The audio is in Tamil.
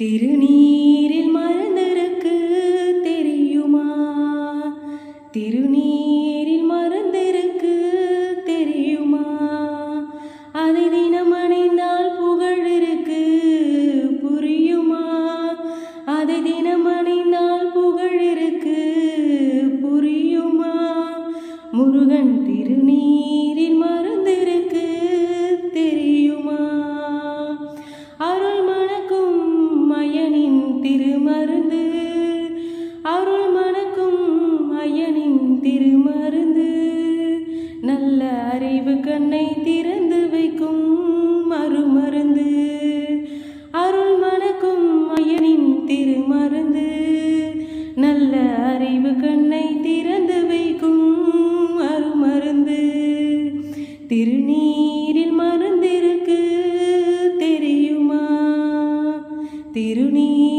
திருநீரில் மருந்திருக்கு தெரியுமா? திருநீரில் மருந்திருக்கு தெரியுமா? அதை தினம் அணிந்தால் புகழ் இருக்கு புரியுமா? அதை தினம் அணிந்தால் புகழ் இருக்கு புரியுமா? முருகன் திருநீரில் மருந்திருக்கு தெரியுமா? அருள் மணக்கும் ஐயனின் திருமருந்து, அருள் மணக்கும் ஐயனின் திருமருந்து, நல்ல அறிவு கண்ணை திறந்து வைக்கும் மறுமருந்து. அருள் மணக்கும் ஐயனின் திருமருந்து, நல்ல அறிவு கண்ணை திறந்து வைக்கும் மறுமருந்து. திருநீரில் மருந்திருக்கு தெரியுமா? திருநீர்